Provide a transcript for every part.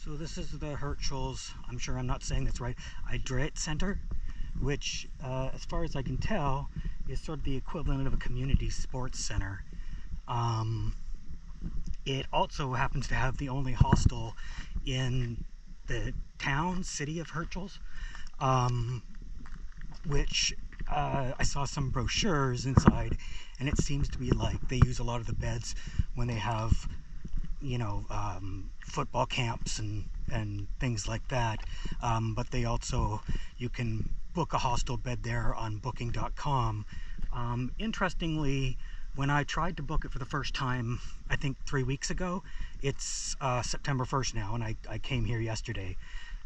So this is the Hirtshals, I'm sure I'm not saying this right, Idret Center, which as far as I can tell is sort of the equivalent of a community sports center. It also happens to have the only hostel in the city of Hirtshals, which I saw some brochures inside, and it seems to be like they use a lot of the beds when they have, you know, football camps and things like that, but they also, you can book a hostel bed there on booking.com. Interestingly, when I tried to book it for the first time, I think 3 weeks ago, it's September 1st now, and I came here yesterday,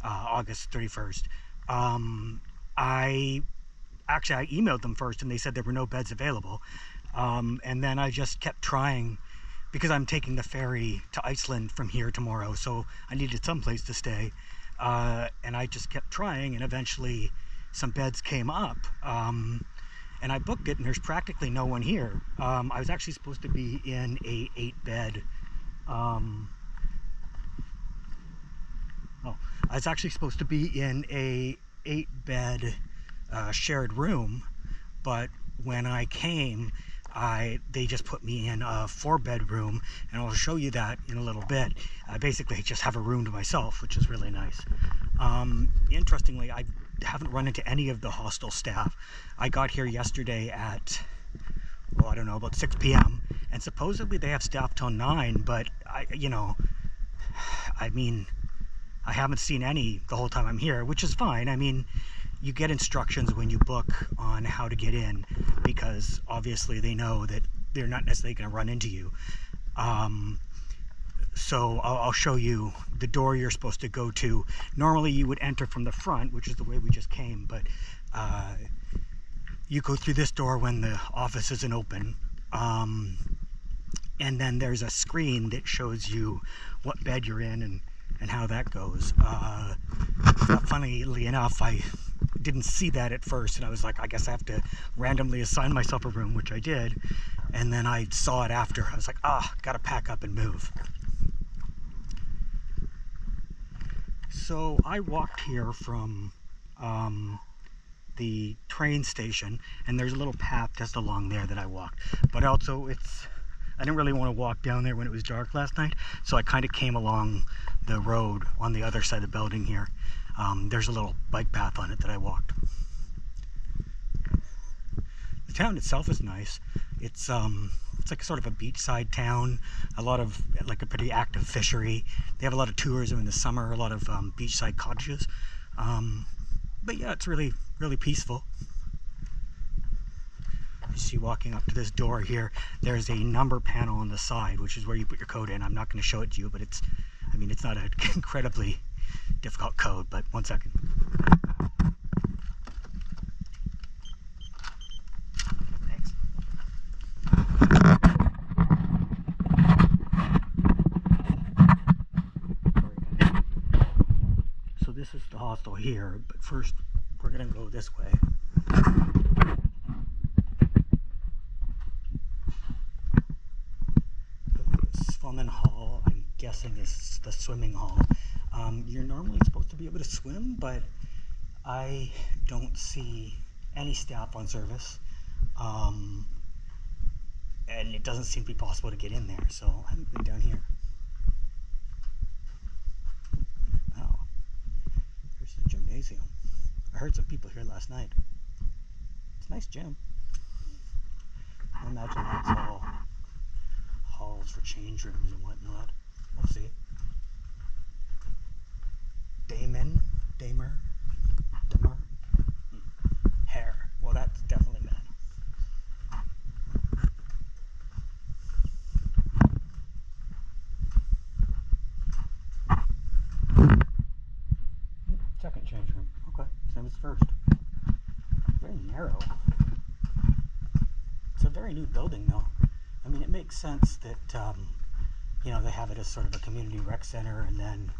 August 31st. I emailed them first, and they said there were no beds available, and then I just kept trying because I'm taking the ferry to Iceland from here tomorrow, so I needed some place to stay, and I just kept trying, and eventually some beds came up, and I booked it, and there's practically no one here. I was actually supposed to be in a 8-bed, I was actually supposed to be in a 8-bed shared room, but when I came, they just put me in a 4-bed room, and I'll show you that in a little bit. I basically just have a room to myself, which is really nice. Interestingly, I haven't run into any of the hostel staff. I got here yesterday at, well, I don't know, about 6 p.m. and supposedly they have staff till 9, but I haven't seen any the whole time I'm here, which is fine. I mean, you get instructions when you book on how to get in, because obviously they know that they're not necessarily going to run into you. So I'll show you the door you're supposed to go to. Normally you would enter from the front, which is the way we just came, but you go through this door when the office isn't open. And then there's a screen that shows you what bed you're in and how that goes. Funnily enough, I didn't see that at first, and I was like, I guess I have to randomly assign myself a room, which I did, and then I saw it after. I was like, gotta pack up and move. So I walked here from the train station, and there's a little path just along there that I walked, but also I didn't really want to walk down there when it was dark last night, so I kind of came along the road on the other side of the building here. There's a little bike path on it that I walked. The town itself is nice. It's like sort of a beachside town, like a pretty active fishery. They have a lot of tourism in the summer, a lot of beachside cottages. But yeah, it's really, really peaceful. You see, walking up to this door here, there's a number panel on the side, which is where you put your code in. I'm not going to show it to you, but it's not an incredibly difficult code, but 1 second. Thanks. So this is the hostel here, but first we're going to go this way. Swimming hall, I'm guessing is the swimming hall. You're normally supposed to be able to swim, but I don't see any staff on service, and it doesn't seem to be possible to get in there, so I haven't been down here. Oh, here's the gymnasium. I heard some people here last night. It's a nice gym. I imagine that's all halls for change rooms and whatnot. We'll see. Damer, hair. Well, that's definitely men. Second change room. Okay, same as first. Very narrow. It's a very new building, though. I mean, it makes sense that, they have it as sort of a community rec center, and then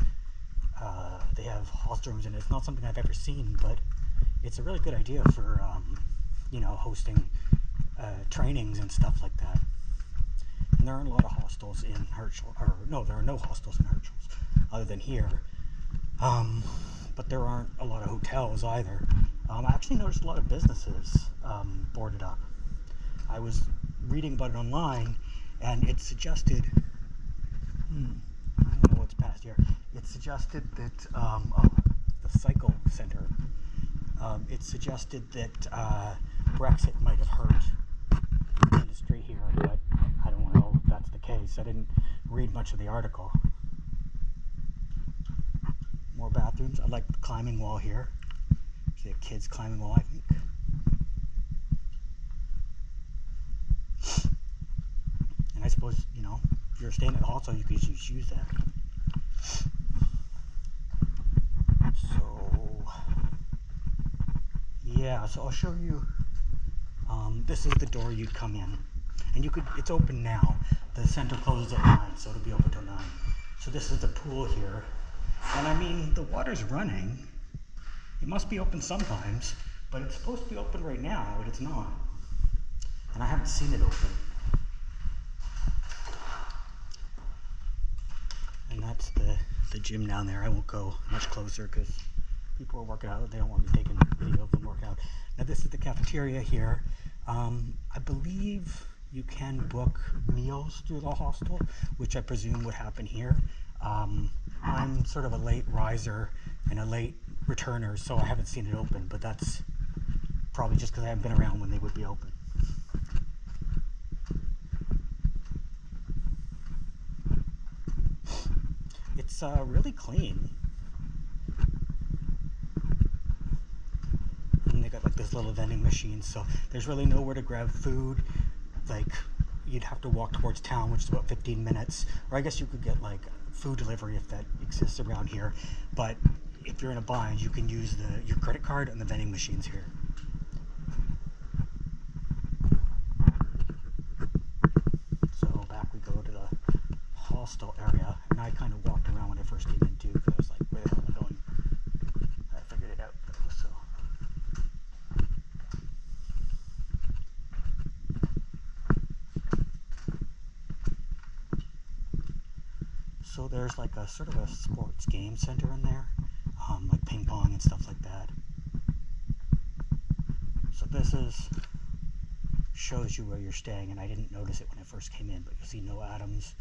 they have hostel rooms in it. It's not something I've ever seen, but it's a really good idea for, hosting trainings and stuff like that. And there aren't a lot of hostels in Hirtshals, there are no hostels in Hirtshals. other than here. But there aren't a lot of hotels either. I actually noticed a lot of businesses boarded up. I was reading about it online, and it suggested, I don't know what's past here. It suggested that, the cycle center, it suggested that Brexit might have hurt the industry here, but I don't know if that's the case. I didn't read much of the article. More bathrooms. I like the climbing wall here. See a kid's climbing wall, I think. And I suppose, you know, if you're staying at the hostel, you could just use that. So, yeah, so I'll show you. This is the door you'd come in. And you could, it's open now. The center closes at 9, so it'll be open till 9. So this is the pool here. And I mean, the water's running. It must be open sometimes, but it's supposed to be open right now, but it's not. And I haven't seen it open. And that's the gym down there. I won't go much closer because people are working out. They don't want me taking video of them working out. Now this is the cafeteria here. I believe you can book meals through the hostel, which I presume would happen here. I'm sort of a late riser and a late returner, so I haven't seen it open, but that's probably just because I haven't been around when they would be open. It's really clean. And they got like this little vending machine, so there's really nowhere to grab food. Like, you'd have to walk towards town, which is about 15 minutes, or I guess you could get like food delivery if that exists around here. But if you're in a bind, you can use your credit card and the vending machines here. So back we go to the hostel area, and I kind of walked around when I first came in too, because I was like, where the hell am I going? I figured it out though, So there's like a sort of a sports game center in there, like ping pong and stuff like that. So this shows you where you're staying, and I didn't notice it when I first came in, but you'll see No Adams,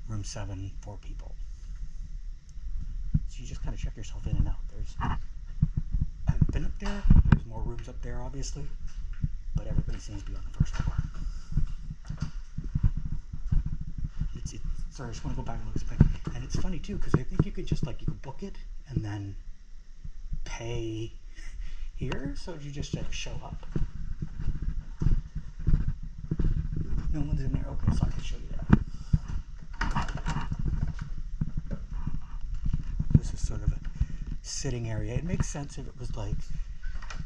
room 7, 4 people. So you just kind of check yourself in and out. I haven't been up there. There's more rooms up there, obviously, but everybody seems to be on the first floor. Sorry, I just want to go back and look at this thing. And it's funny too, because I think you could just you could book it and then pay here, so you just show up. No one's in there. Okay, so I can show you that. This is sort of a sitting area. It makes sense if it was like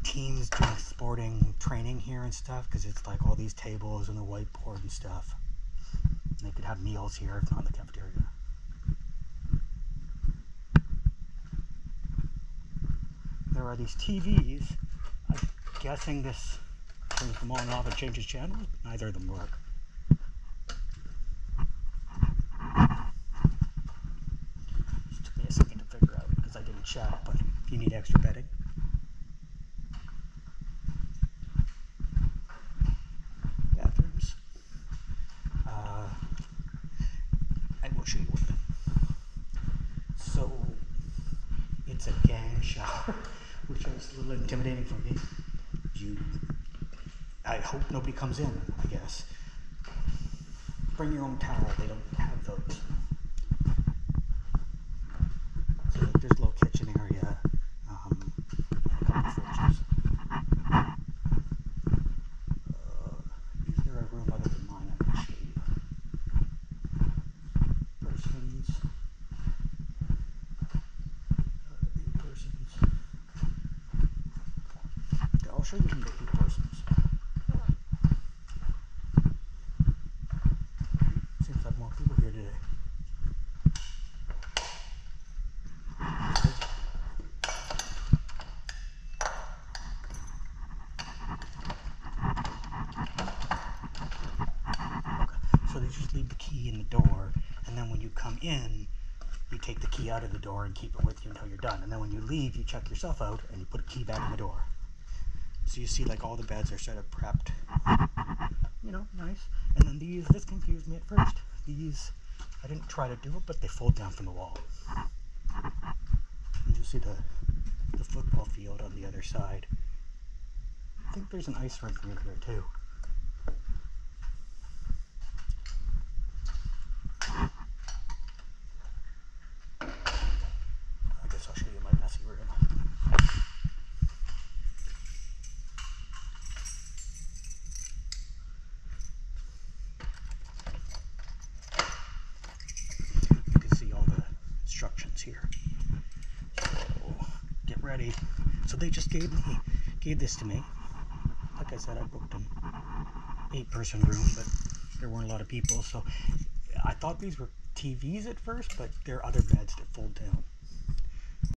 teams doing sporting training here and stuff, because it's like all these tables and the whiteboard and stuff. They could have meals here, if not in the cafeteria. There are these TVs. I'm guessing this turns them on and off and changes channels. Neither of them work. It took me a second to figure out because I didn't check, but you need extra bedding. Bathrooms. I will show you one of them. So it's a gang shower, which is a little intimidating for me. I hope nobody comes in, I guess. Bring your own towel, they don't have those. So there's a little kitchen area, a couple fridges. Is there a room other than mine I can show you? Persons. 8 persons. Okay, I'll show you from the 8 persons. Seems like more people here today. So they just leave the key in the door, and then when you come in, you take the key out of the door and keep it with you until you're done. And then when you leave, you check yourself out and you put a key back in the door. So you see like all the beds are sort of prepped, you know, nice. And then this confused me at first. These, I didn't try to do it, but they fold down from the wall. And you see the football field on the other side. I think there's an ice rink near here too. I guess I'll show you my messy room. You can see all the instructions here. So get ready. So they just gave this to me. Like I said, I booked an 8-person room, but there weren't a lot of people, so I thought these were TVs at first, but they're other beds that fold down.